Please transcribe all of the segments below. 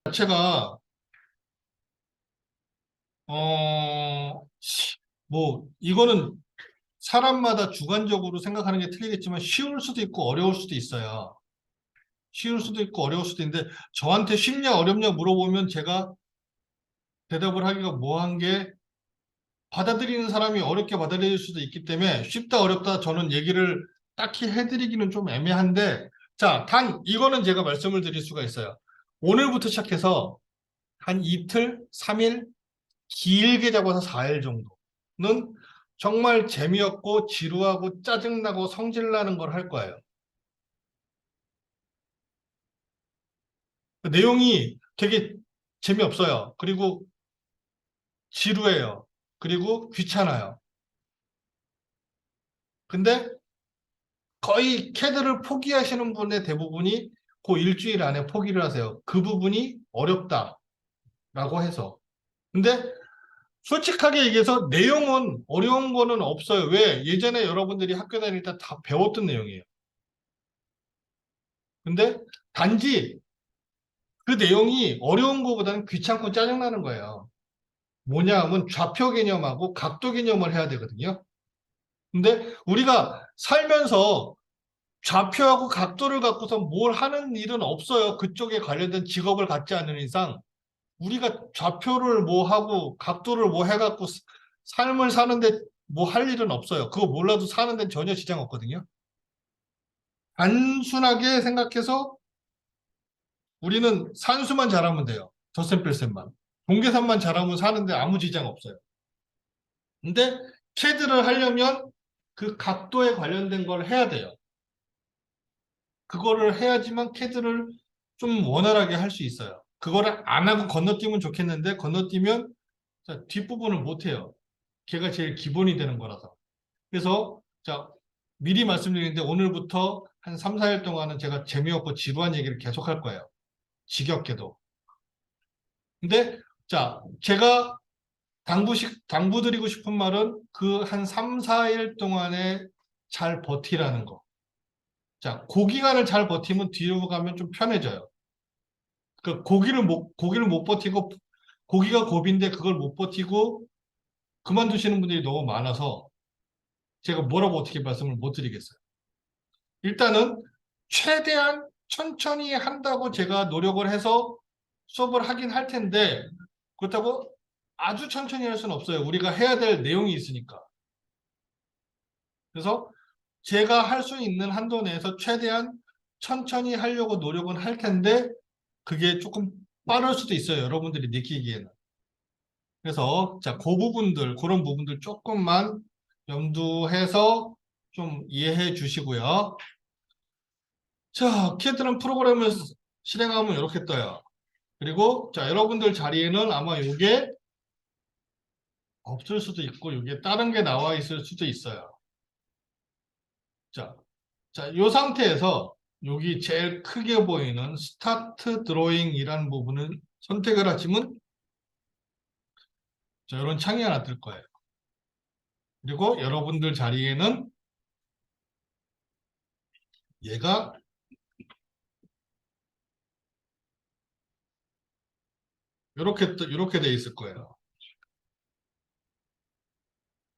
자체가 뭐 이거는 사람마다 주관적으로 생각하는 게 틀리겠지만 쉬울 수도 있고 어려울 수도 있어요. 쉬울 수도 있고 어려울 수도 있는데 저한테 쉽냐 어렵냐 물어보면 제가 대답을 하기가 뭐한 게 받아들이는 사람이 어렵게 받아들일 수도 있기 때문에 쉽다 어렵다 저는 얘기를 딱히 해드리기는 좀 애매한데 자, 단 이거는 제가 말씀을 드릴 수가 있어요. 오늘부터 시작해서 한 이틀, 3일, 길게 잡아서 4일 정도는 정말 재미없고 지루하고 짜증나고 성질나는 걸 할 거예요. 그 내용이 되게 재미없어요. 그리고 지루해요. 그리고 귀찮아요. 근데 거의 캐드를 포기하시는 분의 대부분이 그 일주일 안에 포기를 하세요. 그 부분이 어렵다라고 해서. 근데 솔직하게 얘기해서 내용은 어려운 거는 없어요. 왜? 예전에 여러분들이 학교 다닐 때 다 배웠던 내용이에요. 근데 단지 그 내용이 어려운 거보다는 귀찮고 짜증나는 거예요. 뭐냐 하면 좌표 개념하고 각도 개념을 해야 되거든요. 근데 우리가 살면서 좌표하고 각도를 갖고서 뭘 하는 일은 없어요. 그쪽에 관련된 직업을 갖지 않는 이상 우리가 좌표를 뭐 하고 각도를 뭐 해갖고 삶을 사는데 뭐 할 일은 없어요. 그거 몰라도 사는 데는 전혀 지장 없거든요. 단순하게 생각해서 우리는 산수만 잘하면 돼요. 덧셈뺄셈만. 공계산만 잘하면 사는데 아무 지장 없어요. 근데 캐드를 하려면 그 각도에 관련된 걸 해야 돼요. 그거를 해야지만 캐드를 좀 원활하게 할 수 있어요. 그거를 안 하고 건너뛰면 좋겠는데 건너뛰면 자, 뒷부분을 못 해요. 걔가 제일 기본이 되는 거라서. 그래서 자, 미리 말씀드리는데 오늘부터 한 3, 4일 동안은 제가 재미없고 지루한 얘기를 계속 할 거예요. 지겹게도. 근데 자, 제가 당부드리고 싶은 말은 그 한 3, 4일 동안에 잘 버티라는 거. 자, 그 기간을 잘 버티면 뒤로 가면 좀 편해져요. 그 고기를 못 버티고 고기가 고비인데 그걸 못 버티고 그만두시는 분들이 너무 많아서 제가 뭐라고 어떻게 말씀을 못 드리겠어요. 일단은 최대한 천천히 한다고 제가 노력을 해서 수업을 하긴 할 텐데 그렇다고 아주 천천히 할 수는 없어요. 우리가 해야 될 내용이 있으니까. 그래서 제가 할 수 있는 한도 내에서 최대한 천천히 하려고 노력은 할 텐데 그게 조금 빠를 수도 있어요. 여러분들이 느끼기에는. 그래서 자, 그 부분들, 그런 부분들 조금만 염두해서 좀 이해해 주시고요. 자, 캐드는 프로그램을 실행하면 이렇게 떠요. 그리고 자, 여러분들 자리에는 아마 이게 없을 수도 있고 이게 다른 게 나와 있을 수도 있어요. 자, 자, 이 상태에서 여기 제일 크게 보이는 스타트 드로잉이라는 부분을 선택을 하시면 자, 이런 창이 하나 뜰 거예요. 그리고 여러분들 자리에는 얘가 이렇게 돼 있을 거예요.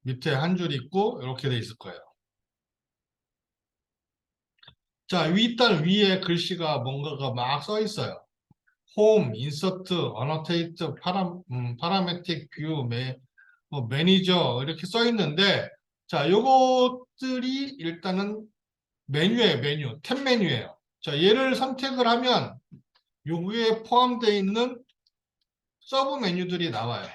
밑에 한 줄 있고 이렇게 돼 있을 거예요. 자, 일단 위에 글씨가 뭔가가 막 써 있어요. 홈, 인서트, 어노테이트, 파라메틱 뷰, 뭐 매니저 이렇게 써 있는데 자, 요것들이 일단은 메뉴예요, 메뉴. 탭 메뉴예요. 자, 얘를 선택을 하면 요 위에 포함되어 있는 서브 메뉴들이 나와요.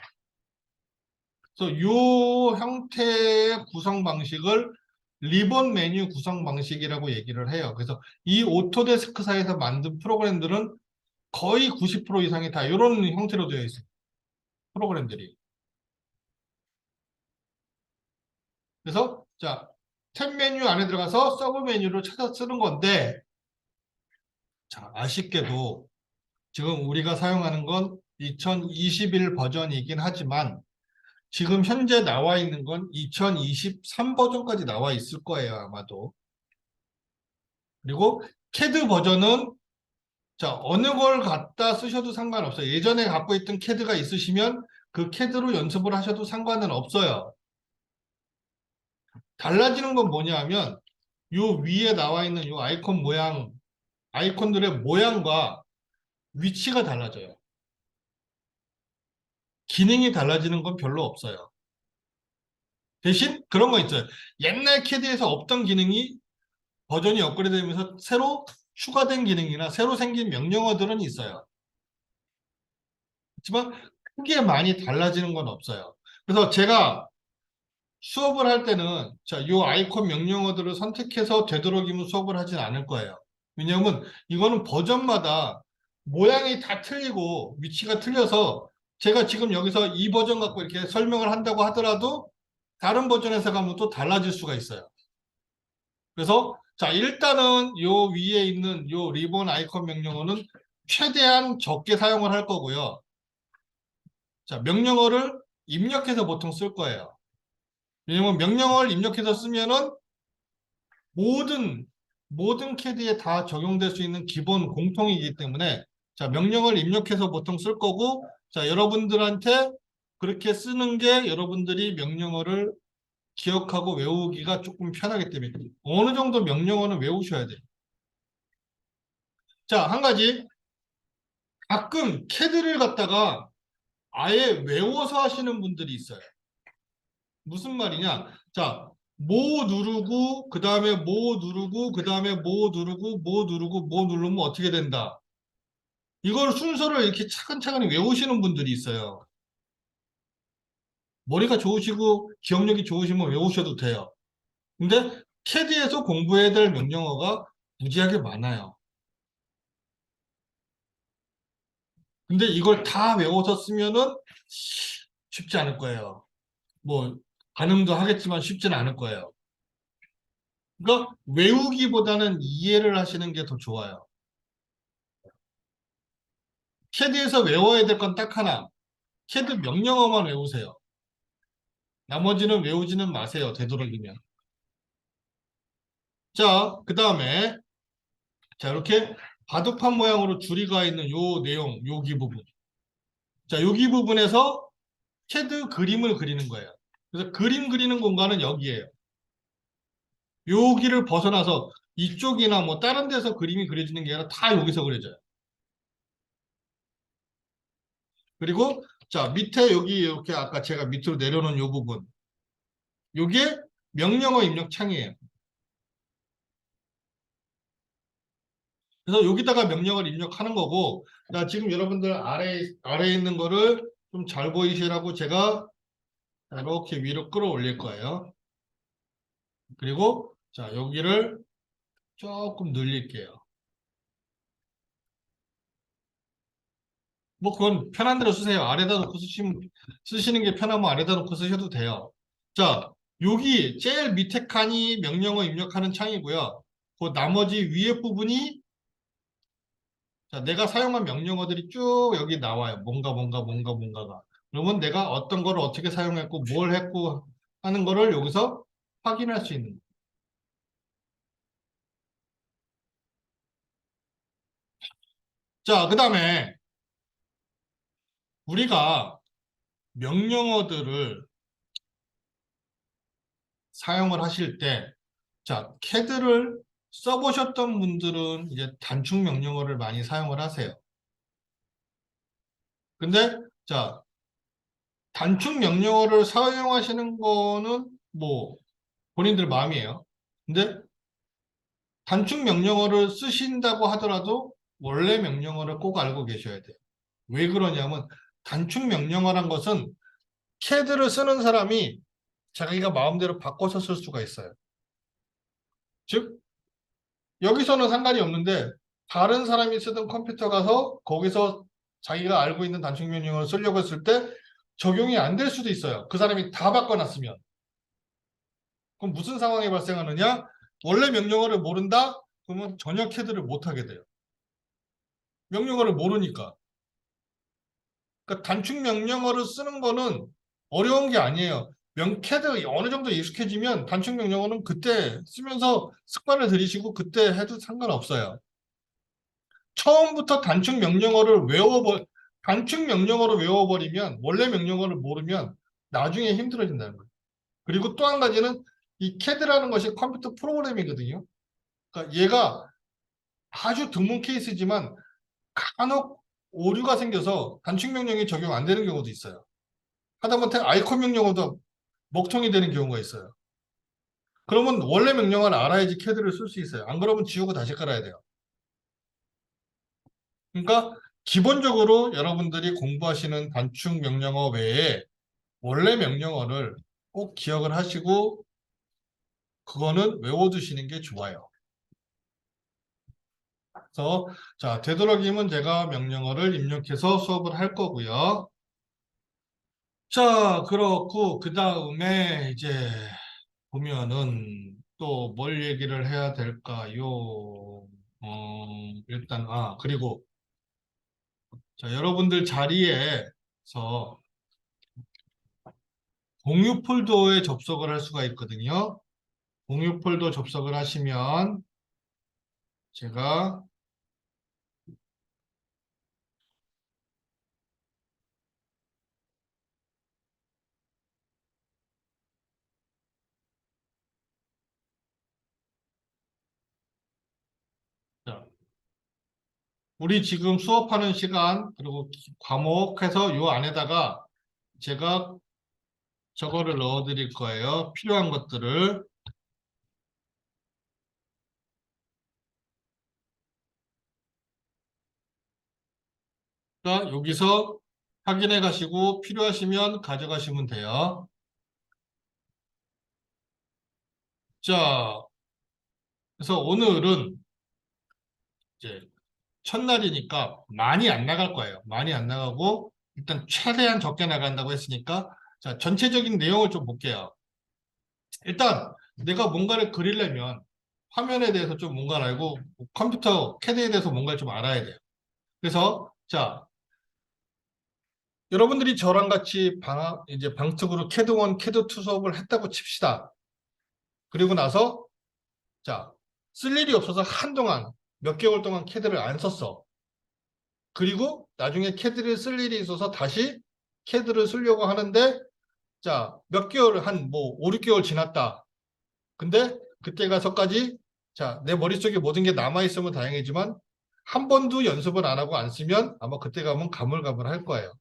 그래서 요 형태의 구성 방식을 리본 메뉴 구성 방식이라고 얘기를 해요. 그래서 이 오토데스크사에서 만든 프로그램들은 거의 90% 이상이 다 이런 형태로 되어 있어요. 프로그램들이. 그래서 자, 탭 메뉴 안에 들어가서 서브 메뉴를 찾아 쓰는 건데 자, 아쉽게도 지금 우리가 사용하는 건 2021 버전이긴 하지만 지금 현재 나와 있는 건 2023 버전까지 나와 있을 거예요, 아마도. 그리고 캐드 버전은 자, 어느 걸 갖다 쓰셔도 상관없어요. 예전에 갖고 있던 캐드가 있으시면 그 캐드로 연습을 하셔도 상관은 없어요. 달라지는 건 뭐냐 하면 요 위에 나와 있는 요 아이콘 모양, 아이콘들의 모양과 위치가 달라져요. 기능이 달라지는 건 별로 없어요. 대신 그런 거 있어요. 옛날 캐드에서 없던 기능이 버전이 업그레이드 되면서 새로 추가된 기능이나 새로 생긴 명령어들은 있어요. 하지만 크게 많이 달라지는 건 없어요. 그래서 제가 수업을 할 때는 자, 요 아이콘 명령어들을 선택해서 되도록이면 수업을 하진 않을 거예요. 왜냐하면 이거는 버전마다 모양이 다 틀리고 위치가 틀려서 제가 지금 여기서 이 버전 갖고 이렇게 설명을 한다고 하더라도 다른 버전에서 가면 또 달라질 수가 있어요. 그래서 자, 일단은 요 위에 있는 요 리본 아이콘 명령어는 최대한 적게 사용을 할 거고요. 자, 명령어를 입력해서 보통 쓸 거예요. 왜냐면 명령어를 입력해서 쓰면은 모든 캐드에 다 적용될 수 있는 기본 공통이기 때문에 자, 명령을 입력해서 보통 쓸 거고 자, 여러분들한테 그렇게 쓰는 게 여러분들이 명령어를 기억하고 외우기가 조금 편하기 때문에 어느 정도 명령어는 외우셔야 돼요. 자, 한 가지 가끔 캐드를 갖다가 아예 외워서 하시는 분들이 있어요. 무슨 말이냐? 자, 뭐 누르고 그 다음에 뭐 누르고 그 다음에 뭐 누르고 뭐 누르고 뭐 누르면 어떻게 된다. 이걸 순서를 이렇게 차근차근 외우시는 분들이 있어요. 머리가 좋으시고 기억력이 좋으시면 외우셔도 돼요. 근데 캐드에서 공부해야 될 명령어가 무지하게 많아요. 근데 이걸 다 외워서 쓰면은 쉽지 않을 거예요. 뭐 가능도 하겠지만 쉽지는 않을 거예요. 그러니까 외우기보다는 이해를 하시는 게 더 좋아요. 캐드에서 외워야 될 건 딱 하나. 캐드 명령어만 외우세요. 나머지는 외우지는 마세요. 되도록이면. 자, 그 다음에 자 이렇게 바둑판 모양으로 줄이 가 있는 요 내용, 여기 부분. 자, 여기 부분에서 캐드 그림을 그리는 거예요. 그래서 그림 그리는 공간은 여기예요. 여기를 벗어나서 이쪽이나 뭐 다른 데서 그림이 그려지는 게 아니라 다 여기서 그려져요. 그리고 자 밑에 여기 이렇게 아까 제가 밑으로 내려놓은 요 부분. 요게 명령어 입력 창이에요. 그래서 여기다가 명령을 입력하는 거고, 자, 지금 여러분들 아래에 있는 거를 좀 잘 보이시라고 제가 이렇게 위로 끌어올릴 거예요. 그리고 자, 여기를 조금 늘릴게요. 뭐 그건 편한 대로 쓰세요. 아래다 놓고 쓰시는 게 편하면 아래다 놓고 쓰셔도 돼요. 자, 여기 제일 밑에 칸이 명령어 입력하는 창이고요. 그 나머지 위에 부분이 자, 내가 사용한 명령어들이 쭉 여기 나와요. 뭔가가. 그러면 내가 어떤 거를 어떻게 사용했고 뭘 했고 하는 거를 여기서 확인할 수 있는. 자, 그 다음에 우리가 명령어들을 사용을 하실 때, 자, 캐드를 써보셨던 분들은 이제 단축 명령어를 많이 사용을 하세요. 근데, 자, 단축 명령어를 사용하시는 거는 뭐 본인들 마음이에요. 근데 단축 명령어를 쓰신다고 하더라도 원래 명령어를 꼭 알고 계셔야 돼요. 왜 그러냐면 단축 명령어란 것은 캐드를 쓰는 사람이 자기가 마음대로 바꿔서 쓸 수가 있어요. 즉 여기서는 상관이 없는데 다른 사람이 쓰던 컴퓨터 가서 거기서 자기가 알고 있는 단축 명령어를 쓰려고 했을 때 적용이 안 될 수도 있어요. 그 사람이 다 바꿔놨으면. 그럼 무슨 상황이 발생하느냐? 원래 명령어를 모른다? 그러면 전혀 캐드를 못 하게 돼요. 명령어를 모르니까. 그러니까 단축 명령어를 쓰는 거는 어려운 게 아니에요. 캐드 어느 정도 익숙해지면 단축 명령어는 그때 쓰면서 습관을 들이시고 그때 해도 상관없어요. 처음부터 단축 명령어를 외워버리면 원래 명령어를 모르면 나중에 힘들어진다는 거예요. 그리고 또 한 가지는 이 CAD라는 것이 컴퓨터 프로그램이거든요. 그러니까 얘가 아주 드문 케이스지만 간혹 오류가 생겨서 단축 명령이 적용 안 되는 경우도 있어요. 하다못해 아이콘 명령어도 먹통이 되는 경우가 있어요. 그러면 원래 명령어를 알아야지 CAD를 쓸 수 있어요. 안 그러면 지우고 다시 깔아야 돼요. 그러니까 기본적으로 여러분들이 공부하시는 단축 명령어 외에 원래 명령어를 꼭 기억을 하시고 그거는 외워두시는 게 좋아요. 그래서 자, 되도록이면 제가 명령어를 입력해서 수업을 할 거고요. 자, 그렇고 그 다음에 이제 보면은 또 뭘 얘기를 해야 될까요? 일단 그리고 자, 여러분들 자리에서 공유 폴더에 접속을 할 수가 있거든요. 공유 폴더 접속을 하시면 제가 자, 우리 지금 수업하는 시간 그리고 과목 해서 요 안에다가 제가 저거를 넣어 드릴 거예요. 필요한 것들을. 그러니까 여기서 확인해 가시고 필요하시면 가져가시면 돼요. 자, 그래서 오늘은 이제 첫날이니까 많이 안 나갈 거예요. 많이 안 나가고 일단 최대한 적게 나간다고 했으니까 자, 전체적인 내용을 좀 볼게요. 일단 내가 뭔가를 그리려면 화면에 대해서 좀 뭔가를 알고 컴퓨터 캐드에 대해서 뭔가를 좀 알아야 돼요. 그래서 자, 여러분들이 저랑 같이 이제 방특으로 캐드 1, 캐드 2 수업을 했다고 칩시다. 그리고 나서 자, 쓸 일이 없어서 한동안 몇 개월 동안 캐드를 안 썼어. 그리고 나중에 캐드를 쓸 일이 있어서 다시 캐드를 쓰려고 하는데 자, 몇 개월 한 뭐 5, 6개월 지났다. 근데 그때 가서까지 자, 내 머릿속에 모든 게 남아 있으면 다행이지만 한 번도 연습을 안 하고 안 쓰면 아마 그때 가면 가물가물할 거예요.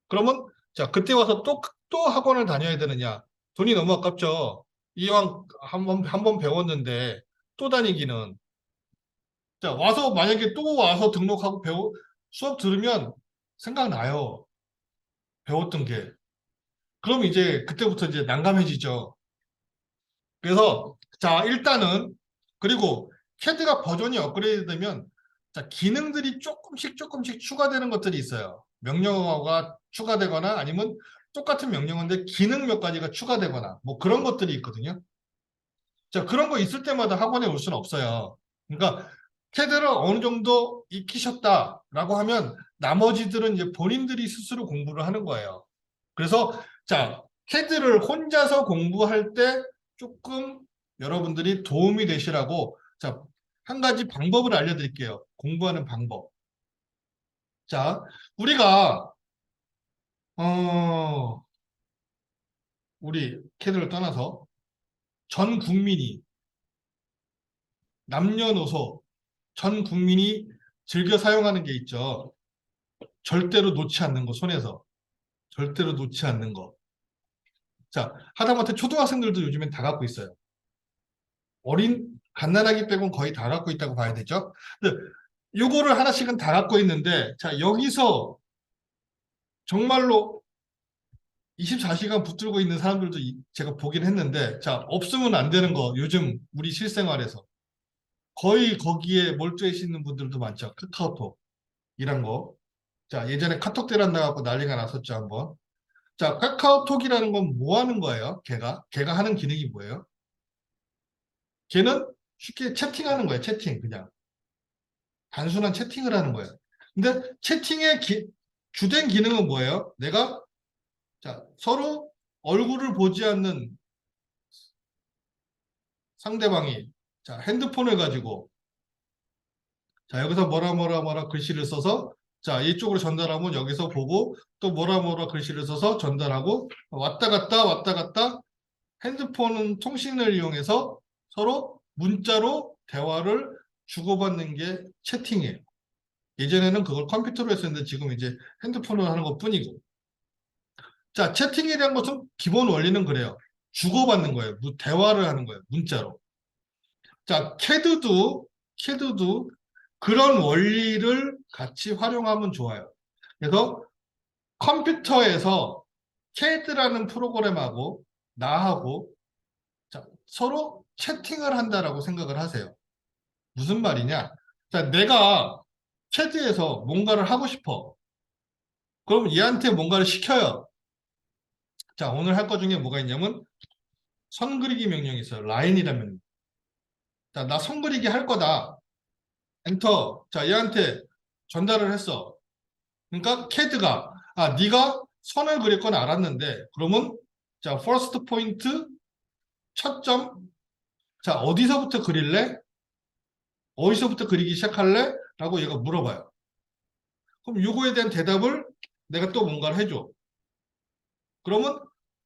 그러면 자, 그때 와서 또 학원을 다녀야 되느냐? 돈이 너무 아깝죠. 이왕 한 번 배웠는데 또 다니기는 자, 와서 만약에 또 와서 등록하고 수업 들으면 생각나요. 배웠던 게. 그럼 이제 그때부터 이제 난감해지죠. 그래서 자, 일단은 그리고 캐드가 버전이 업그레이드 되면 자, 기능들이 조금씩 추가되는 것들이 있어요. 명령어가 추가되거나 아니면 똑같은 명령어인데 기능 몇 가지가 추가되거나 뭐 그런 것들이 있거든요. 자, 그런 거 있을 때마다 학원에 올 수는 없어요. 그러니까 캐드를 어느 정도 익히셨다라고 하면 나머지들은 이제 본인들이 스스로 공부를 하는 거예요. 그래서 자, 캐드를 혼자서 공부할 때 조금 여러분들이 도움이 되시라고 자, 한 가지 방법을 알려드릴게요. 공부하는 방법. 자, 우리가 어, 우리 캐드를 떠나서 전 국민이 남녀노소 전 국민이 즐겨 사용하는 게 있죠. 절대로 놓지 않는 거, 손에서. 절대로 놓지 않는 거. 자, 하다못해 초등학생들도 요즘엔 다 갖고 있어요. 갓난아기 빼곤 거의 다 갖고 있다고 봐야 되죠. 근데 요거를 하나씩은 다 갖고 있는데, 자, 여기서 정말로 24시간 붙들고 있는 사람들도 제가 보긴 했는데, 자, 없으면 안 되는 거, 요즘 우리 실생활에서. 거의 거기에 몰두해 있는 분들도 많죠. 카카오톡, 이런 거. 자, 예전에 카톡 대란 나갖고 난리가 났었죠, 한번. 자, 카카오톡이라는 건 뭐 하는 거예요? 걔가 하는 기능이 뭐예요? 걔는 쉽게 채팅하는 거예요. 채팅 그냥 단순한 채팅을 하는 거예요. 근데 채팅의 주된 기능은 뭐예요? 내가 자, 서로 얼굴을 보지 않는 상대방이 자, 핸드폰을 가지고 자, 여기서 뭐라 뭐라 뭐라 글씨를 써서 자, 이쪽으로 전달하면 여기서 보고 또 뭐라 뭐라 글씨를 써서 전달하고 왔다 갔다 핸드폰은 통신을 이용해서 서로 문자로 대화를 주고받는 게 채팅이에요. 예전에는 그걸 컴퓨터로 했었는데 지금 이제 핸드폰으로 하는 것뿐이고. 자, 채팅에 대한 것은 기본 원리는 그래요. 주고받는 거예요. 대화를 하는 거예요. 문자로. 자, 캐드도 그런 원리를 같이 활용하면 좋아요. 그래서 컴퓨터에서 캐드라는 프로그램하고 나하고 자, 서로 채팅을 한다라고 생각을 하세요. 무슨 말이냐? 자, 내가 캐드에서 뭔가를 하고 싶어. 그럼 얘한테 뭔가를 시켜요. 자, 오늘 할 것 중에 뭐가 있냐면 선 그리기 명령이 있어요. 라인이라는 명령. 자, 나 선 그리기 할 거다. 엔터. 자, 얘한테 전달을 했어. 그러니까 캐드가 네가 선을 그릴 건 알았는데 그러면 자, first 포인트 첫 점. 자, 어디서부터 그릴래? 어디서부터 그리기 시작할래? 라고 얘가 물어봐요. 그럼 요거에 대한 대답을 내가 또 뭔가를 해줘. 그러면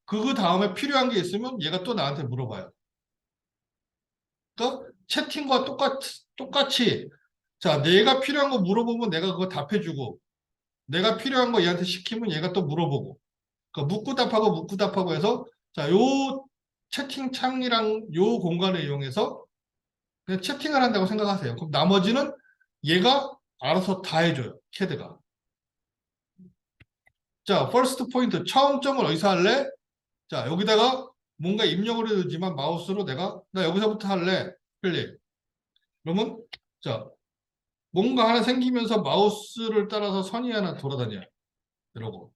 그 다음에 필요한 게 있으면 얘가 또 나한테 물어봐요. 그러니까 채팅과 똑같이 자, 내가 필요한 거 물어보면 내가 그거 답해주고 내가 필요한 거 얘한테 시키면 얘가 또 물어보고 그러니까 묻고 답하고 해서 자, 요 채팅창이랑 요 공간을 이용해서 그냥 채팅을 한다고 생각하세요. 그럼 나머지는 얘가 알아서 다 해줘요. 캐드가. 자, 퍼스트 포인트 처음 점을 어디서 할래? 자, 여기다가 뭔가 입력을 해야 되지만 마우스로 내가 나 여기서부터 할래. 클릭. 그러면 자, 뭔가 하나 생기면서 마우스를 따라서 선이 하나 돌아다녀요. 이러고.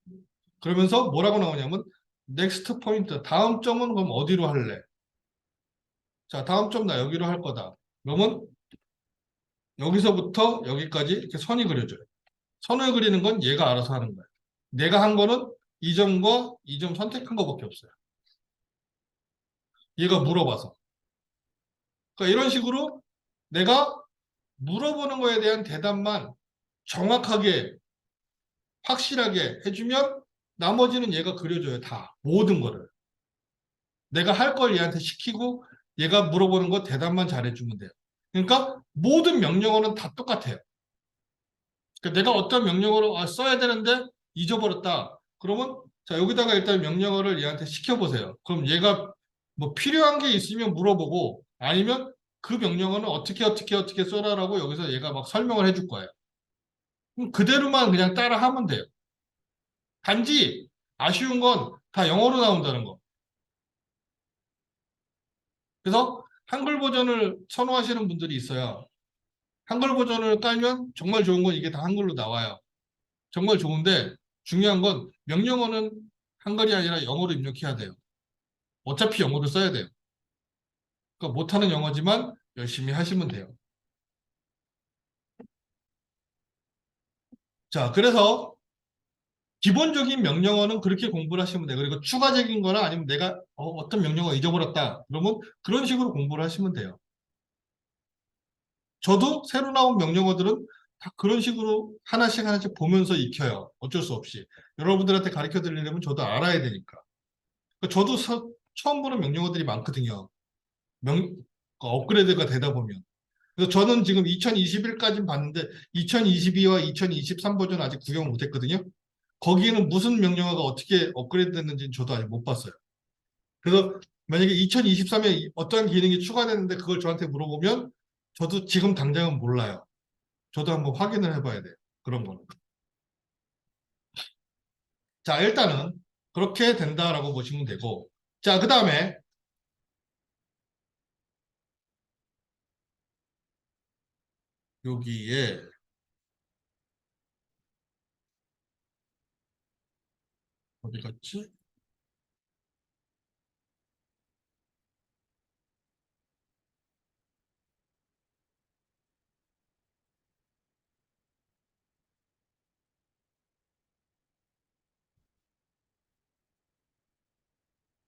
그러면서 뭐라고 나오냐면 넥스트 포인트 다음 점은 그럼 어디로 할래? 자, 다음 점 나 여기로 할 거다. 그러면 여기서부터 여기까지 이렇게 선이 그려져요. 선을 그리는 건 얘가 알아서 하는 거야. 내가 한 거는 이 점과 이 점 선택한 거밖에 없어요. 얘가 물어봐서. 그러니까 이런 식으로 내가 물어보는 거에 대한 대답만 정확하게 확실하게 해주면 나머지는 얘가 그려줘요. 다. 모든 거를. 내가 할 걸 얘한테 시키고 얘가 물어보는 거 대답만 잘해주면 돼요. 그러니까 모든 명령어는 다 똑같아요. 그러니까 내가 어떤 명령어를 써야 되는데 잊어버렸다. 그러면 자 여기다가 일단 명령어를 얘한테 시켜보세요. 그럼 얘가 뭐 필요한 게 있으면 물어보고 아니면 그 명령어는 어떻게 써라라고 여기서 얘가 막 설명을 해줄 거예요. 그럼 그대로만 그냥 따라 하면 돼요. 단지 아쉬운 건 다 영어로 나온다는 거. 그래서 한글 버전을 선호하시는 분들이 있어요. 한글 버전을 깔면 정말 좋은 건 이게 다 한글로 나와요. 정말 좋은데 중요한 건 명령어는 한글이 아니라 영어로 입력해야 돼요. 어차피 영어를 써야 돼요. 그러니까 못하는 영어지만 열심히 하시면 돼요. 자, 그래서 기본적인 명령어는 그렇게 공부를 하시면 돼요. 그리고 추가적인 거나 아니면 내가 떤 명령어 잊어버렸다. 그러면 그런 식으로 공부를 하시면 돼요. 저도 새로 나온 명령어들은 다 그런 식으로 하나씩 보면서 익혀요. 어쩔 수 없이. 여러분들한테 가르쳐 드리려면 저도 알아야 되니까. 그러니까 저도 처음 보는 명령어들이 많거든요. 업그레이드가 되다 보면. 그래서 저는 지금 2021까지 봤는데 2022와 2023 버전 아직 구경을 못했거든요. 거기에는 무슨 명령어가 어떻게 업그레이드 됐는지는 저도 아직 못 봤어요. 그래서 만약에 2023에 어떠한 기능이 추가됐는데 그걸 저한테 물어보면 저도 지금 당장은 몰라요. 저도 한번 확인을 해봐야 돼요. 그런 거는. 자, 일단은 그렇게 된다라고 보시면 되고 자, 그 다음에 여기에 어디 갔지?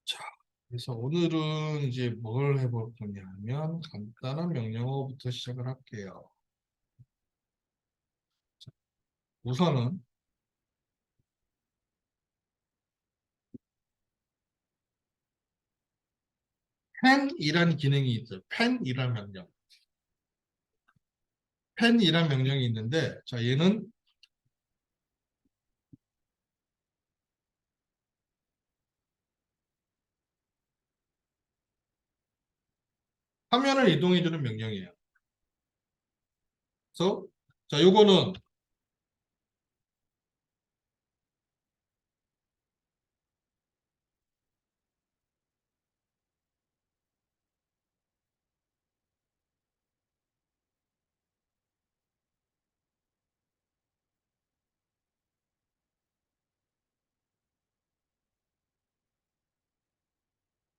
자, 그래서 오늘은 이제 뭘 해볼 거냐 하면 간단한 명령어부터 시작을 할게요. 우선은 펜이란 기능이 있어요. 펜이란 명령. 펜이란 명령이 있는데, 자, 얘는 화면을 이동해주는 명령이에요. 그래서, 자, 요거는,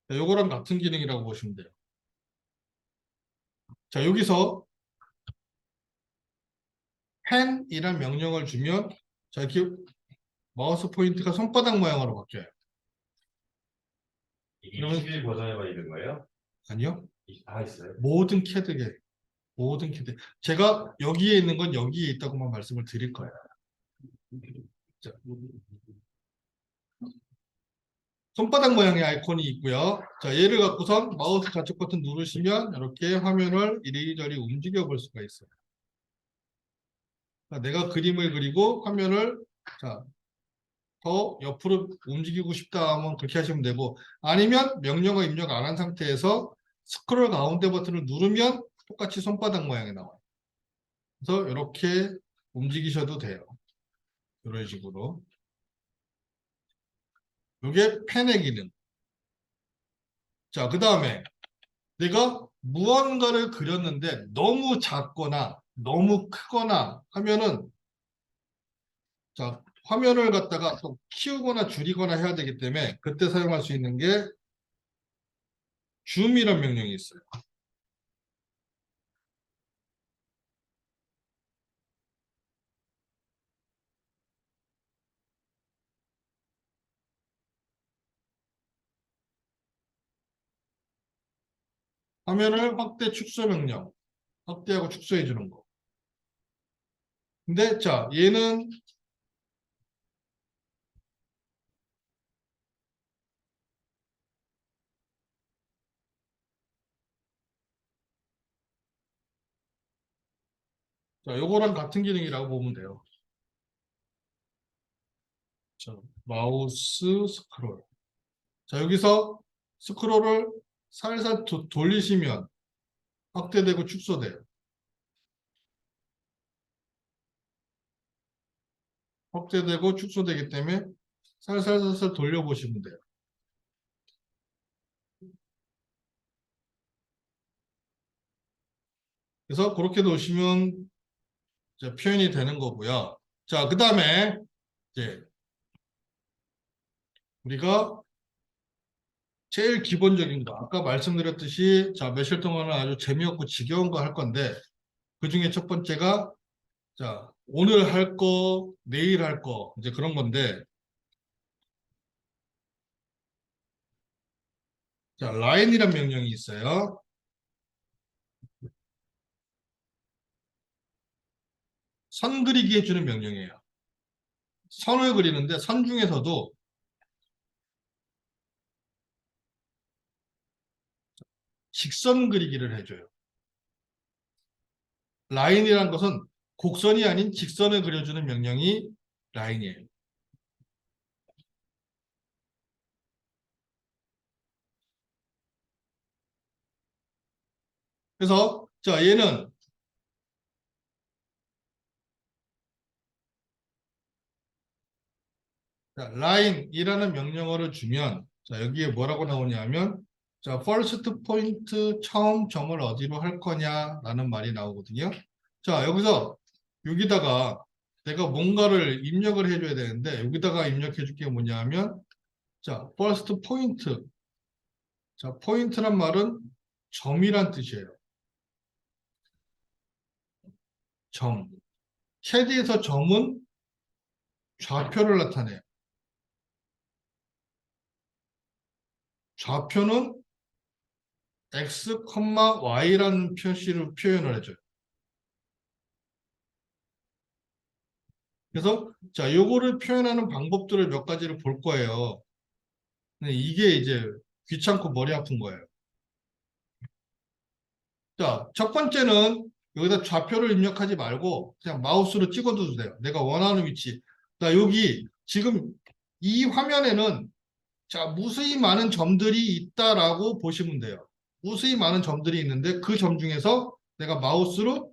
자, 요거랑 같은 기능이라고 보시면 돼요. 자, 여기서 펜이란 명령을 주면, 자, 이렇게 마우스 포인트가 손바닥 모양으로 바뀌어요. 이게 21 버전에만 있는 거예요? 아니요. 다 있어요? 모든 캐드에, 모든 캐드. 제가 여기에 있는 건 여기에 있다고만 말씀을 드릴 거예요. 자, 손바닥 모양의 아이콘이 있고요. 자, 얘를 갖고선 마우스 좌측 버튼 누르시면 이렇게 화면을 이리저리 움직여 볼 수가 있어요. 자, 내가 그림을 그리고 화면을 자, 더 옆으로 움직이고 싶다 하면 그렇게 하시면 되고, 아니면 명령어 입력 안 한 상태에서 스크롤 가운데 버튼을 누르면 똑같이 손바닥 모양이 나와요. 그래서 이렇게 움직이셔도 돼요. 이런 식으로. 이게 펜의 기능. 자, 그 다음에 내가 무언가를 그렸는데 너무 작거나 너무 크거나 하면은 자, 화면을 갖다가 또 키우거나 줄이거나 해야 되기 때문에 그때 사용할 수 있는 게 줌이란 명령이 있어요. 화면을 확대 축소 명령. 확대하고 축소해 주는 거. 근데 자, 얘는 자, 요거랑 같은 기능이라고 보면 돼요. 자, 마우스 스크롤. 자, 여기서 스크롤을 살살 돌리시면 확대되고 축소돼요. 확대되고 축소되기 때문에 살살살살 돌려보시면 돼요. 그래서 그렇게 놓으시면 이제 표현이 되는 거고요. 자, 그 다음에 이제 우리가 제일 기본적인 거 아까 말씀드렸듯이 자, 며칠 동안은 아주 재미없고 지겨운 거 할 건데 그 중에 첫 번째가 자, 오늘 할 거, 내일 할 거 이제 그런 건데 자, 라인이란 명령이 있어요. 선 그리기 해주는 명령이에요. 선을 그리는데 선 중에서도 직선 그리기를 해줘요. 라인이란 것은 곡선이 아닌 직선을 그려주는 명령이 라인이에요. 그래서 자, 얘는 자, line이라는 명령어를 주면 자, 여기에 뭐라고 나오냐면 자, first point 처음 점을 어디로 할 거냐라는 말이 나오거든요. 자, 여기서 여기다가 내가 뭔가를 입력을 해줘야 되는데 여기다가 입력해 줄 게 뭐냐면 자, first point. 자, 포인트란 말은 점이란 뜻이에요. 점. CAD에서 점은 좌표를 나타내요. 좌표는 x, y라는 표시로 표현을 해줘요. 그래서 자, 요거를 표현하는 방법들을 몇 가지를 볼 거예요. 근데 이게 이제 귀찮고 머리 아픈 거예요. 자, 첫 번째는 여기다 좌표를 입력하지 말고 그냥 마우스로 찍어도 돼요. 내가 원하는 위치. 자, 여기 지금 이 화면에는 자, 무수히 많은 점들이 있다라고 보시면 돼요. 무수히 많은 점들이 있는데 그 점 중에서 내가 마우스로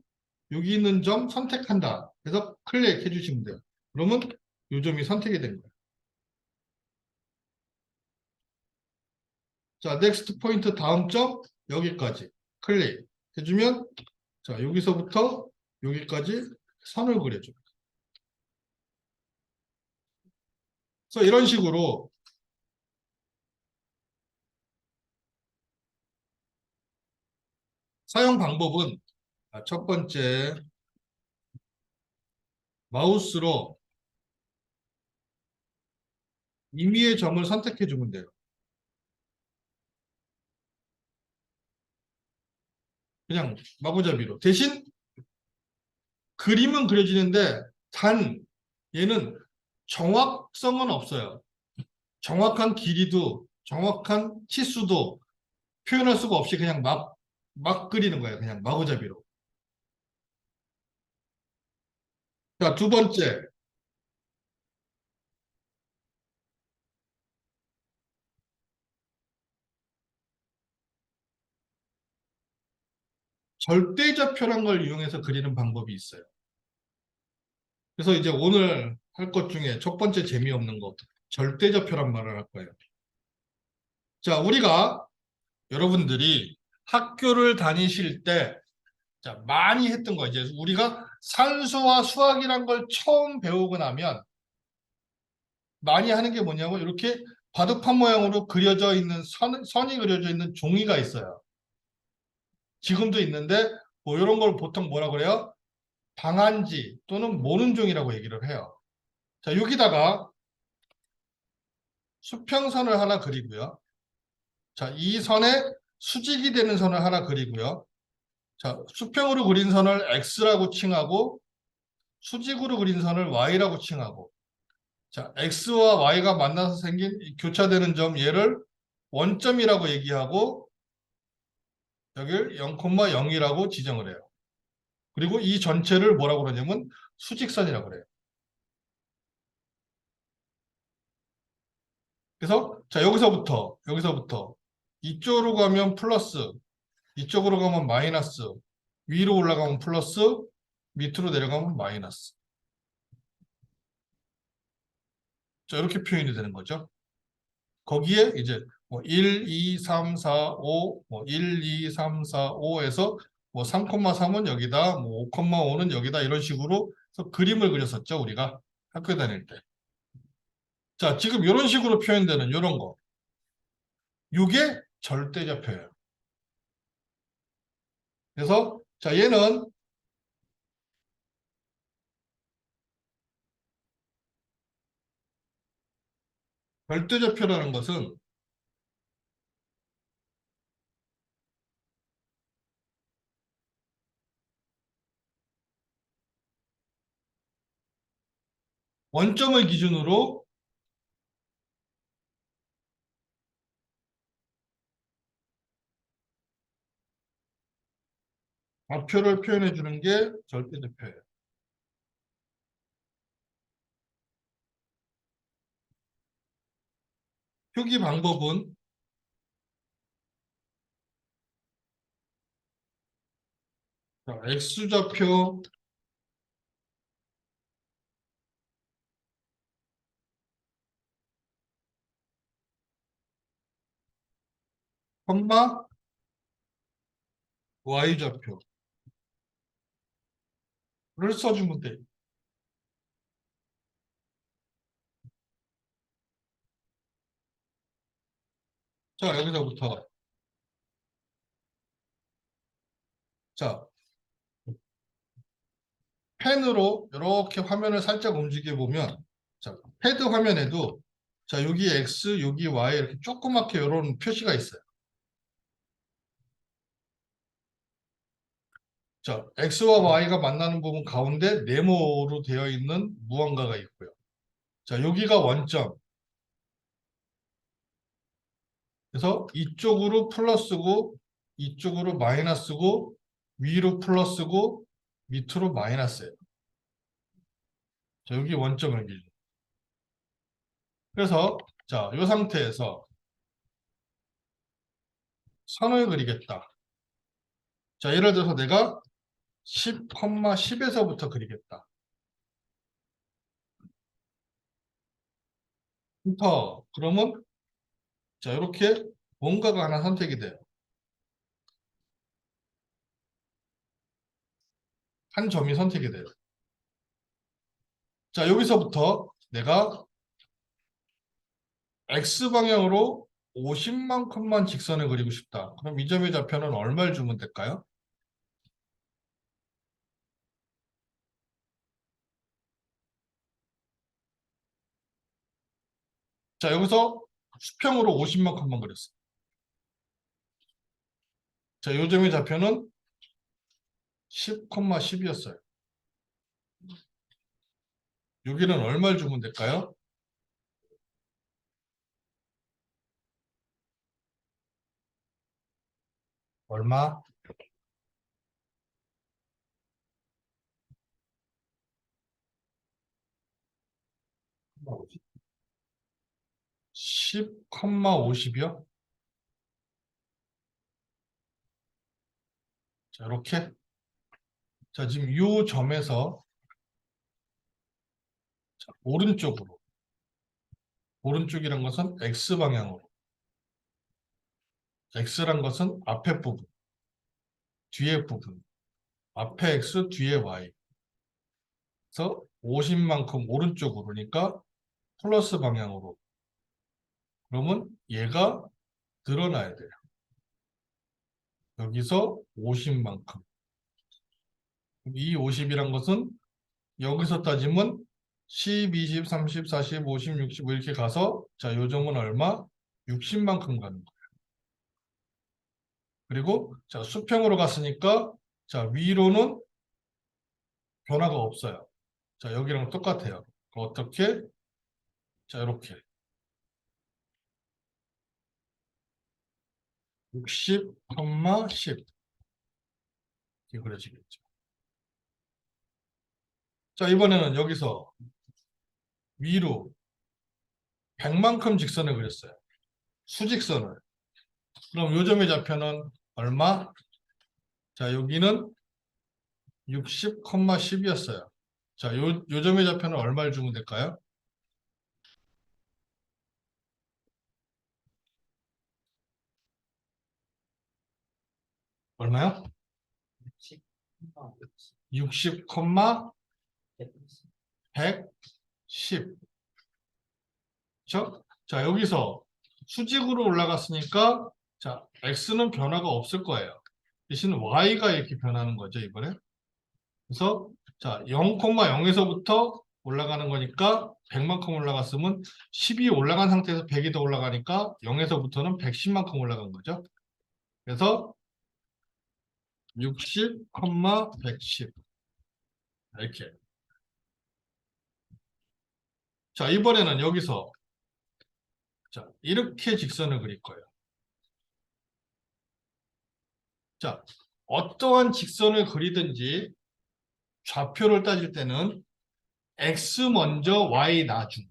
여기 있는 점 선택한다. 그래서 클릭해 주시면 돼요. 그러면 이 점이 선택이 된 거예요. 자, 넥스트 포인트 다음 점 여기까지 클릭 해주면 자, 여기서부터 여기까지 선을 그려줘요. 그래서 이런 식으로 사용 방법은 첫 번째 마우스로 임의의 점을 선택해 주면 돼요. 그냥 마구잡이로. 대신 그림은 그려지는데 단 얘는 정확성은 없어요. 정확한 길이도 정확한 치수도 표현할 수가 없이 그냥 막 그리는 거예요. 그냥 마구잡이로. 자, 두 번째. 절대좌표란 걸 이용해서 그리는 방법이 있어요. 그래서 이제 오늘 할 것 중에 첫 번째 재미없는 거, 절대좌표란 말을 할 거예요. 자, 우리가 여러분들이 학교를 다니실 때 자, 많이 했던 거 이제 우리가 산수와 수학이란 걸 처음 배우고 나면 많이 하는 게 뭐냐고 이렇게 바둑판 모양으로 그려져 있는 선이 그려져 있는 종이가 있어요. 지금도 있는데 뭐 이런 걸 보통 뭐라 그래요? 방한지 또는 모는종이라고 얘기를 해요. 자, 여기다가 수평선을 하나 그리고요. 자, 이 선에 수직이 되는 선을 하나 그리고요. 자, 수평으로 그린 선을 X라고 칭하고 수직으로 그린 선을 Y라고 칭하고 자, X와 Y가 만나서 생긴 교차되는 점 얘를 원점이라고 얘기하고 여기를 0,0이라고 지정을 해요. 그리고 이 전체를 뭐라고 그러냐면 수직선이라고 그래요. 그래서 자, 여기서부터 이쪽으로 가면 플러스, 이쪽으로 가면 마이너스, 위로 올라가면 플러스, 밑으로 내려가면 마이너스. 자, 이렇게 표현이 되는 거죠. 거기에 이제 뭐 1, 2, 3, 4, 5, 뭐 1, 2, 3, 4, 5에서 뭐 3,3은 여기다, 뭐 5,5는 여기다 이런 식으로 해서 그림을 그렸었죠, 우리가 학교 다닐 때. 자, 지금 이런 식으로 표현되는 이런 거. 이게 절대좌표예요. 그래서 자, 얘는 절대좌표라는 것은 원점을 기준으로 좌표를 표현해 주는 게 절대좌표예요. 표기 방법은 자, X좌표, 콤마, Y좌표를 써주면 돼요. 자, 여기서부터 자, 펜으로 이렇게 화면을 살짝 움직여 보면 자, 패드 화면에도 자, 여기 X, 여기 Y 이렇게 조그맣게 이런 표시가 있어요. 자, x와 y가 만나는 부분 가운데 네모로 되어 있는 무언가가 있고요. 자, 여기가 원점. 그래서 이쪽으로 플러스고 이쪽으로 마이너스고 위로 플러스고 밑으로 마이너스예요. 자, 여기 원점을 기준. 그래서 자, 이 상태에서 선을 그리겠다. 자, 예를 들어서 내가 10, 10에서부터 그리겠다. 엔터. 그러면 자, 이렇게 뭔가가 하나 선택이 돼요. 한 점이 선택이 돼요. 자, 여기서부터 내가 X방향으로 50만큼만 직선을 그리고 싶다. 그럼 이 점의 좌표는 얼마를 주면 될까요? 자, 여기서 수평으로 50만큼만 그렸어요. 자, 요 점의 좌표는 10,10이었어요. 여기는 얼마를 주면 될까요? 얼마? 10,50이요? 자, 이렇게. 자, 지금 이 점에서 자, 오른쪽으로. 오른쪽이란 것은 X방향으로. X란 것은 앞에 부분, 뒤에 부분. 앞에 X, 뒤에 Y. 그래서 50만큼 오른쪽으로니까 플러스 방향으로. 그러면 얘가 늘어나야 돼요. 여기서 50만큼. 이 50이란 것은 여기서 따지면 10, 20, 30, 40, 50, 60 이렇게 가서 자, 요 점은 얼마? 60만큼 가는 거예요. 그리고 자, 수평으로 갔으니까 자, 위로는 변화가 없어요. 자, 여기랑 똑같아요. 어떻게? 자, 이렇게 60, 10 이렇게 그려지겠죠. 자, 이번에는 여기서 위로 100만큼 직선을 그렸어요. 수직선을. 그럼 요점의 좌표는 얼마? 자, 여기는 60, 10이었어요. 자, 요점의 좌표는 얼마를 주면 될까요? 얼마요? 60, 110. 그렇죠? 자, 여기서 수직으로 올라갔으니까 자, x는 변화가 없을 거예요. 대신 y가 이렇게 변하는 거죠, 이번에. 그래서 자, 0,0에서부터 올라가는 거니까 100만큼 올라갔으면 10이 올라간 상태에서 100이 더 올라가니까 0에서부터는 110만큼 올라간 거죠. 그래서 60, 110 이렇게. 자, 이번에는 여기서 자, 이렇게 직선을 그릴 거예요. 자, 어떠한 직선을 그리든지 좌표를 따질 때는 x 먼저 y 나중.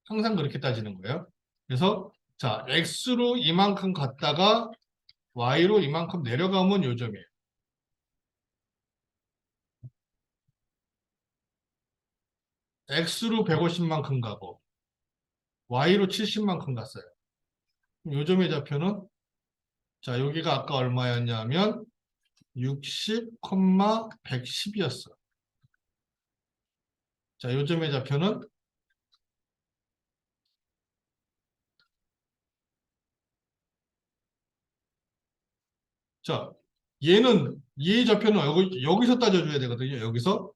항상 그렇게 따지는 거예요. 그래서 자, x로 이만큼 갔다가 y로 이만큼 내려가면 요점이에요. x로 150만큼 가고 y로 70만큼 갔어요. 요점의 좌표는 자, 여기가 아까 얼마였냐면 60, 110이었어. 자, 요점의 좌표는 자, 얘의 좌표는 여기서 따져줘야 되거든요. 여기서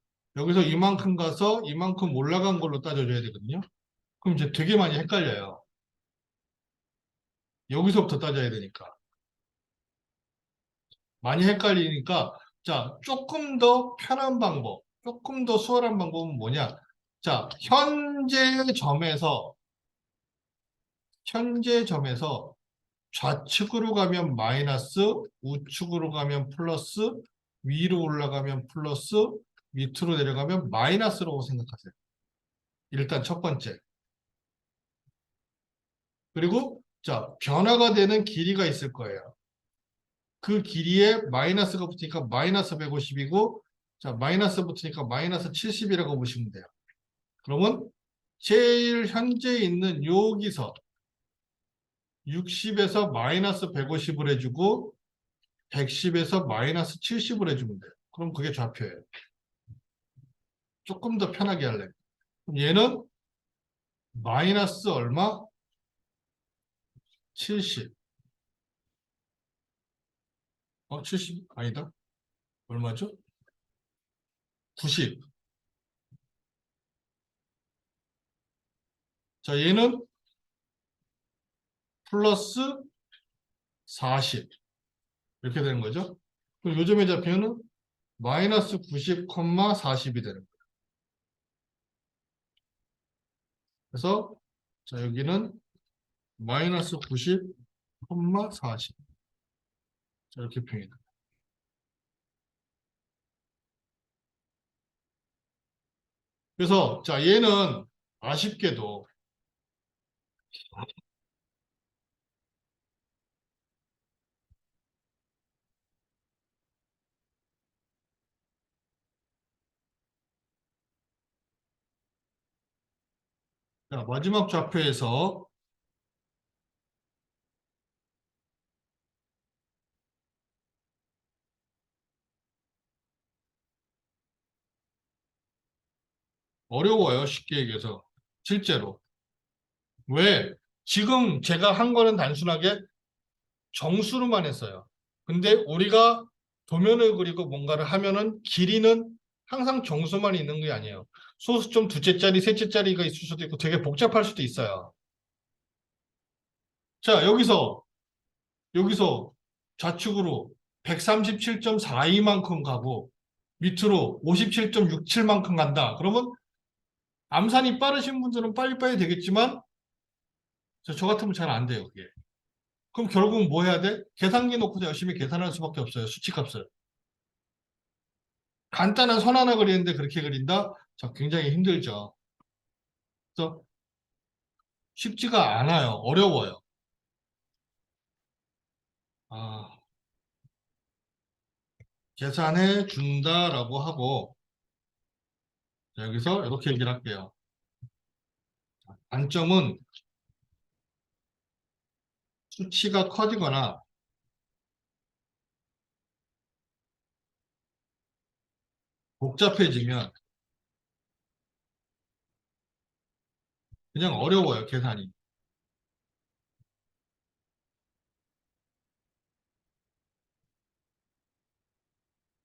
이만큼 가서 이만큼 올라간 걸로 따져줘야 되거든요. 그럼 이제 되게 많이 헷갈려요. 여기서부터 따져야 되니까. 많이 헷갈리니까 자, 조금 더 편한 방법, 조금 더 수월한 방법은 뭐냐? 자, 현재 점에서 좌측으로 가면 마이너스, 우측으로 가면 플러스, 위로 올라가면 플러스, 밑으로 내려가면 마이너스라고 생각하세요. 일단 첫 번째. 그리고 자, 변화가 되는 길이가 있을 거예요. 그 길이에 마이너스가 붙으니까 마이너스 150이고, 자, 마이너스 붙으니까 마이너스 70이라고 보시면 돼요. 그러면 제일 현재 있는 여기서 60에서 마이너스 150을 해주고 110에서 마이너스 70을 해주면 돼요. 그럼 그게 좌표예요. 조금 더 편하게 할래. 그럼 얘는 마이너스 얼마? 70. 70 아니다. 얼마죠? 90. 자, 얘는 플러스 40. 이렇게 되는 거죠. 그럼 요즘의 좌표는 마이너스 90, 40이 되는 거예요. 그래서 자, 여기는 마이너스 90, 40. 자, 이렇게 표현이 돼요. 그래서 자, 얘는 아쉽게도 자, 마지막 좌표에서 어려워요. 쉽게 얘기해서. 실제로. 왜? 지금 제가 한 거는 단순하게 정수로만 했어요. 근데 우리가 도면을 그리고 뭔가를 하면은 길이는 항상 정수만 있는 게 아니에요. 소수점 두째짜리, 셋째짜리가 있을 수도 있고 되게 복잡할 수도 있어요. 자, 여기서 좌측으로 137.42만큼 가고 밑으로 57.67만큼 간다. 그러면 암산이 빠르신 분들은 빨리빨리 되겠지만 저 같으면 잘 안 돼요, 그게. 그럼 결국은 뭐 해야 돼? 계산기 놓고 열심히 계산할 수밖에 없어요. 수치값을. 간단한 선 하나 그리는데 그렇게 그린다? 자, 굉장히 힘들죠. 그래서 쉽지가 않아요. 어려워요. 아, 계산해 준다라고 하고 자, 여기서 이렇게 얘기를 할게요. 단점은 수치가 커지거나 복잡해지면 그냥 어려워요, 계산이.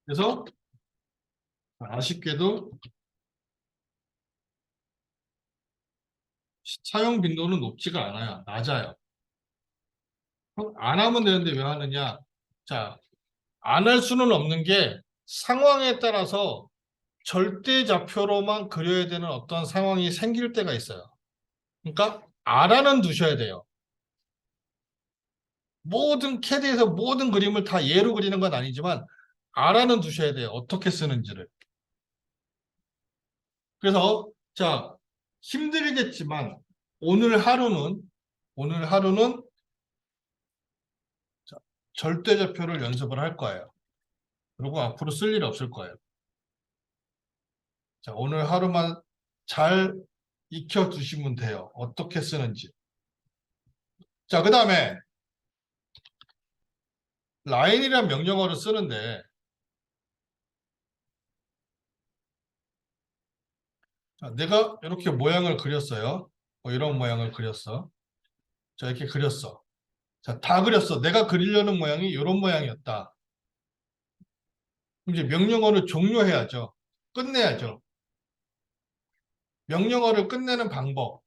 그래서 아쉽게도 사용 빈도는 높지가 않아요. 낮아요. 그럼 안 하면 되는데 왜 하느냐? 자, 안 할 수는 없는 게 상황에 따라서 절대좌표로만 그려야 되는 어떤 상황이 생길 때가 있어요. 그러니까 알아는 두셔야 돼요. 모든 캐드에서 모든 그림을 다 예로 그리는 건 아니지만 알아는 두셔야 돼요. 어떻게 쓰는지를. 그래서 자, 힘들겠지만 오늘 하루는 자, 절대좌표를 연습을 할 거예요. 그리고 앞으로 쓸 일 없을 거예요. 자, 오늘 하루만 잘 익혀 두시면 돼요. 어떻게 쓰는지. 자, 그 다음에 라인이란 명령어를 쓰는데 자, 내가 이렇게 모양을 그렸어요. 이런 모양을 그렸어. 자, 이렇게 그렸어. 자, 다 그렸어. 내가 그리려는 모양이 이런 모양이었다. 그럼 이제 명령어를 종료해야죠. 끝내야죠. 명령어를 끝내는 방법.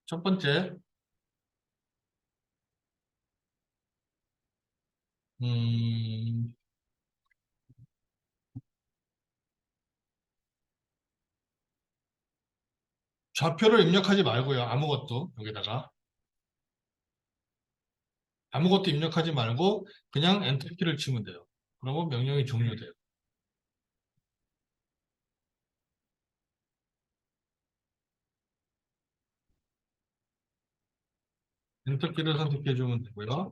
첫 번째, 음, 좌표를 입력하지 말고요. 아무것도 여기다가 아무것도 입력하지 말고 그냥 엔터키를 치면 돼요. 그러면 명령이 종료돼요. 엔터키를 선택해 주면 되고요.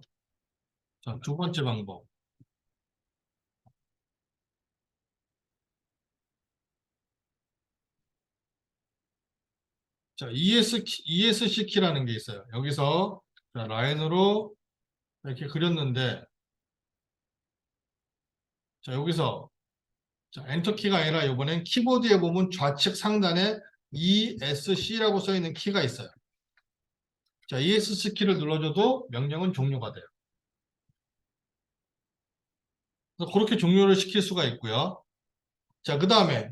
자, 두 번째 방법. 자, ESC 키라는 게 있어요. 여기서 자, 라인으로 이렇게 그렸는데 자, 여기서 자, 엔터키가 아니라 이번엔 키보드에 보면 좌측 상단에 ESC라고 써 있는 키가 있어요. 자, ESC 키를 눌러줘도 명령은 종료가 돼요. 그래서 그렇게 종료를 시킬 수가 있고요. 자, 그 다음에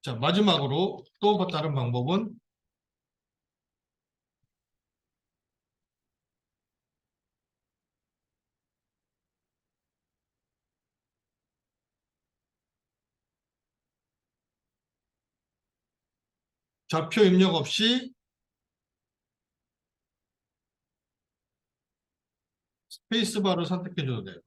자, 마지막으로 또 다른 방법은 좌표 입력 없이 스페이스바를 선택해 줘도 돼요.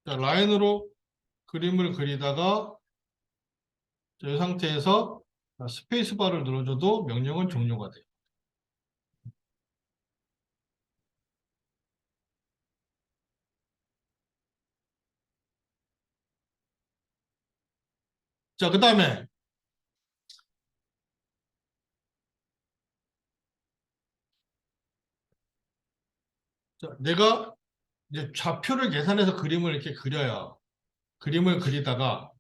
자, 라인으로 그림을 그리다가 이 상태에서 스페이스바를 눌러줘도 명령은 종료가 돼요. 자, 그 다음에 내가 이제 좌표를 계산해서 그림을 이렇게 그려요. 그림을 그리다가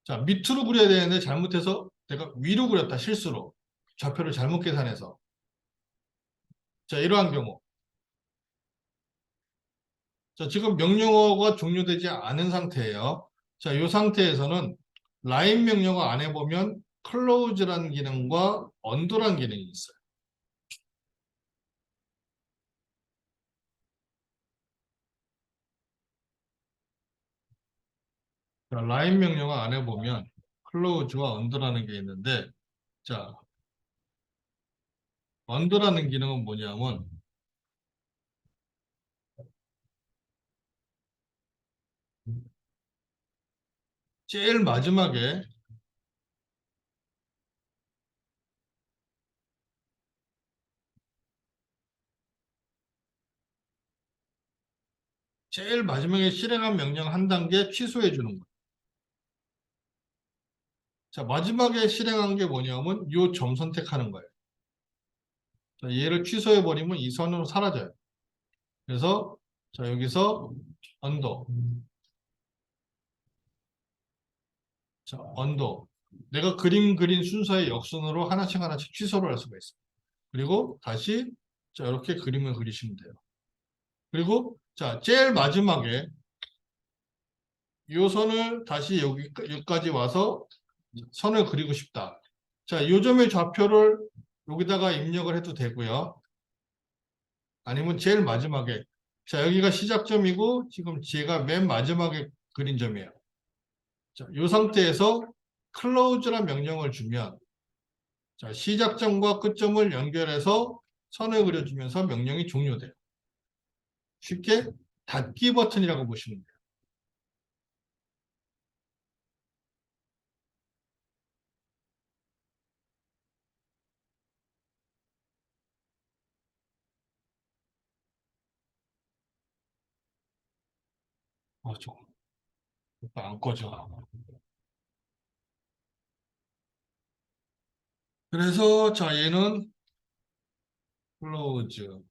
자, 밑으로 그려야 되는데 잘못해서 내가 위로 그렸다, 실수로. 좌표를 잘못 계산해서. 자, 이러한 경우. 자, 지금 명령어가 종료되지 않은 상태예요. 자, 이 상태에서는 라인 명령어 안에 보면 close라는 기능과 undo라는 기능이 있어요. 자, 라인 명령어 안에 보면 close와 undo라는 게 있는데, 자, undo라는 기능은 뭐냐면, 제일 마지막에 실행한 명령 한 단계 취소해 주는 거예요. 자, 마지막에 실행한 게 뭐냐면 이 점 선택하는 거예요. 자, 얘를 취소해 버리면 이 선으로 사라져요. 그래서 자, 여기서 언더. 자, 언더. 내가 그림 그린 순서의 역순으로 하나씩 하나씩 취소를 할 수가 있어요. 그리고 다시 자, 이렇게 그림을 그리시면 돼요. 그리고 자, 제일 마지막에 이 선을 다시 여기까지 와서 선을 그리고 싶다. 자, 요점의 좌표를 여기다가 입력을 해도 되고요. 아니면 제일 마지막에 자, 여기가 시작점이고 지금 제가 맨 마지막에 그린 점이에요. 자, 이 상태에서 close란 명령을 주면 자, 시작점과 끝점을 연결해서 선을 그려주면서 명령이 종료돼요. 쉽게 닫기 버튼이라고 보시면 돼요. 조금 안 꺼져. 그래서 자, 얘는 close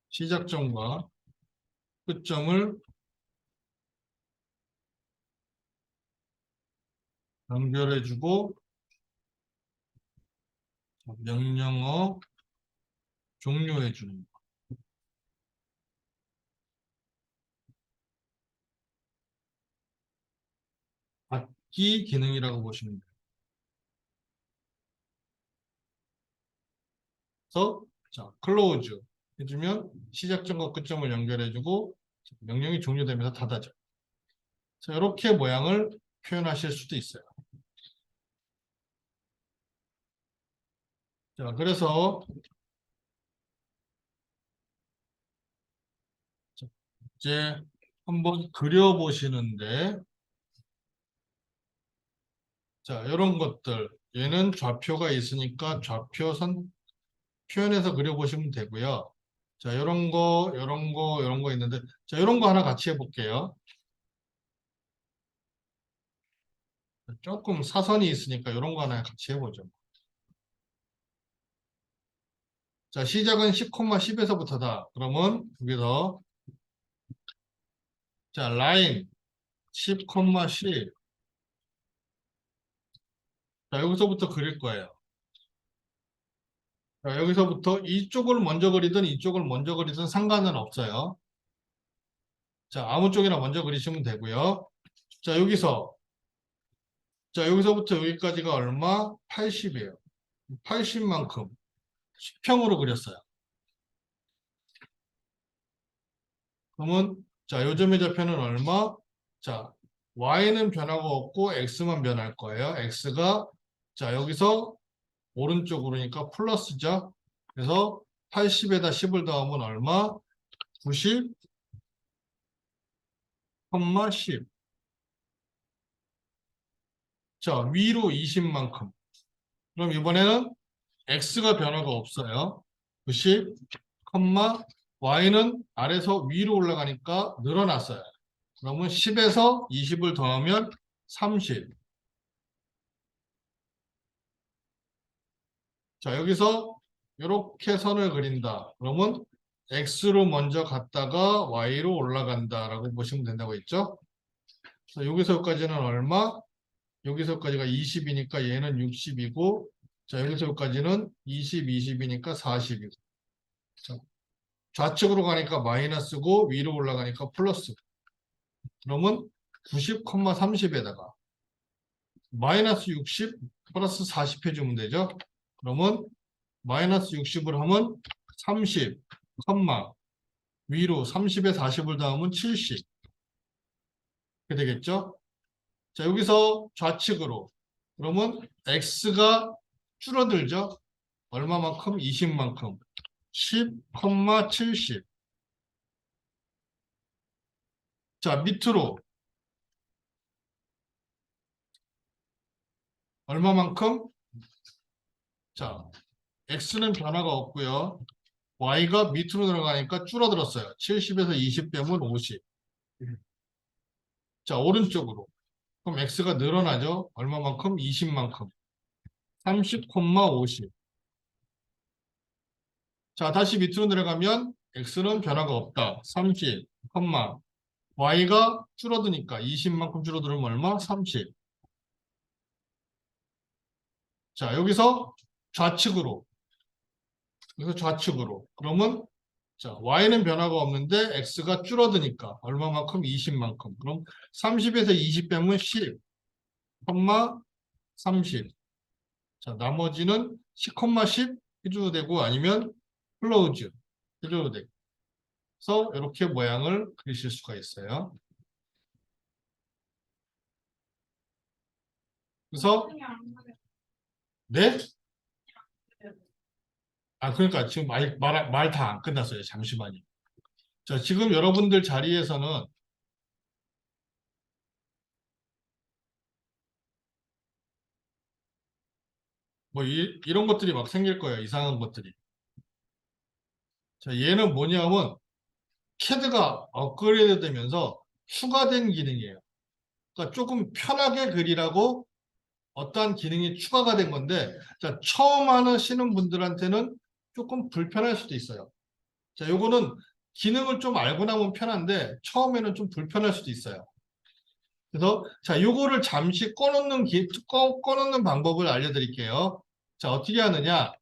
시작점과 끝점을 연결해주고 명령어 종료해 주는 거. 받기 기능이라고 보시면 돼요. 그래서 자, close 해주면 시작점과 끝점을 연결해주고 명령이 종료되면서 닫아져. 자, 이렇게 모양을 표현하실 수도 있어요. 자, 그래서 이제 한번 그려보시는데, 자, 이런 것들, 얘는 좌표가 있으니까 좌표선 표현해서 그려보시면 되고요. 자, 이런 거, 이런 거, 이런 거 있는데, 자, 이런 거 하나 같이 해볼게요. 조금 사선이 있으니까 이런 거 하나 같이 해보죠. 자, 시작은 10,10에서부터다. 그러면 여기서 자, 라인 10,10. 자, 여기서부터 그릴 거예요. 자, 여기서부터 이쪽을 먼저 그리든 이쪽을 먼저 그리든 상관은 없어요. 자, 아무 쪽이나 먼저 그리시면 되고요. 자, 여기서부터 여기까지가 얼마? 80이에요. 80만큼 수평으로 그렸어요. 그러면 자, 요점의 좌표는 얼마? 자, y는 변화가 없고 x만 변할 거예요. x가 자, 여기서 오른쪽으로니까 플러스죠. 그래서 80에다 10을 더하면 얼마? 90, 10. 자, 위로 20만큼. 그럼 이번에는 x가 변화가 없어요. 90, y는 아래서 위로 올라가니까 늘어났어요. 그러면 10에서 20을 더하면 30. 자, 여기서 이렇게 선을 그린다. 그러면 x로 먼저 갔다가 y로 올라간다라고 보시면 된다고 했죠? 자, 여기서까지는 얼마? 여기서까지가 20이니까 얘는 60이고, 자, 여기서까지는 20, 20이니까 40이고. 자, 좌측으로 가니까 마이너스고 위로 올라가니까 플러스. 그러면 90,30에다가 마이너스 60 플러스 40 해주면 되죠. 그러면 마이너스 60을 하면 30, 위로 30에 40을 더하면 70. 이렇게 되겠죠. 자, 여기서 좌측으로. 그러면 x가 줄어들죠. 얼마만큼? 20만큼. 10,70. 자, 밑으로. 얼마만큼? 자, x는 변화가 없고요. y가 밑으로 들어가니까 줄어들었어요. 70에서 20 빼면 50. 자, 오른쪽으로. 그럼 x가 늘어나죠. 얼마만큼? 20만큼. 30,50. 자, 다시 밑으로 내려가면 x는 변화가 없다. 30, y가 줄어드니까 20만큼 줄어들면 얼마? 30. 자, 여기서 좌측으로. 여기서 좌측으로. 그러면 자, y는 변화가 없는데 x가 줄어드니까 얼마만큼? 20만큼. 그럼 30에서 20 빼면 10, 30. 자, 나머지는 10,10 해줘도 되고 아니면 close 해줘도 되고. 그래서 이렇게 모양을 그리실 수가 있어요. 그래서 네? 아, 그러니까 지금 말 다 안 끝났어요. 잠시만요. 자, 지금 여러분들 자리에서는 뭐 이런 것들이 막 생길 거예요. 이상한 것들이. 자, 얘는 뭐냐면 캐드가 업그레이드 되면서 추가된 기능이에요. 그러니까 조금 편하게 그리라고 어떠한 기능이 추가가 된 건데, 자, 처음 하시는 분들한테는 조금 불편할 수도 있어요. 자, 요거는 기능을 좀 알고 나면 편한데, 처음에는 좀 불편할 수도 있어요. 그래서, 자, 요거를 잠시 꺼놓는 방법을 알려드릴게요. 자, 어떻게 하느냐?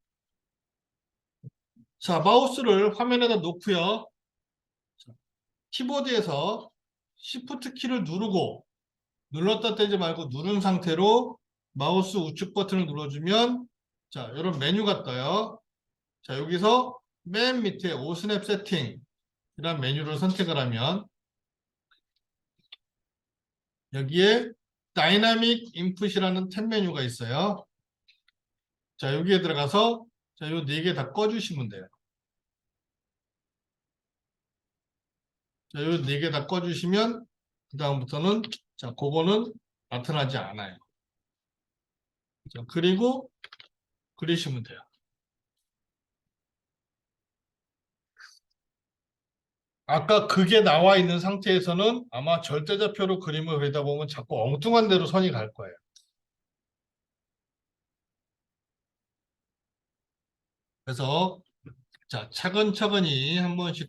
자, 마우스를 화면에다 놓고요. 키보드에서 Shift 키를 누르고 눌렀다 떼지 말고 누른 상태로 마우스 우측 버튼을 눌러주면 자, 이런 메뉴가 떠요. 자, 여기서 맨 밑에 오스냅 세팅 이란 메뉴를 선택을 하면 여기에 다이나믹 인풋이라는 탭 메뉴가 있어요. 자, 여기에 들어가서 자, 요 네 개 다 꺼주시면 돼요. 자, 요 네 개 다 꺼주시면 그다음부터는 자, 그거는 나타나지 않아요. 자, 그리고 그리시면 돼요. 아까 그게 나와 있는 상태에서는 아마 절대좌표로 그림을 그리다 보면 자꾸 엉뚱한 데로 선이 갈 거예요. 그래서 자, 차근차근히 한 번씩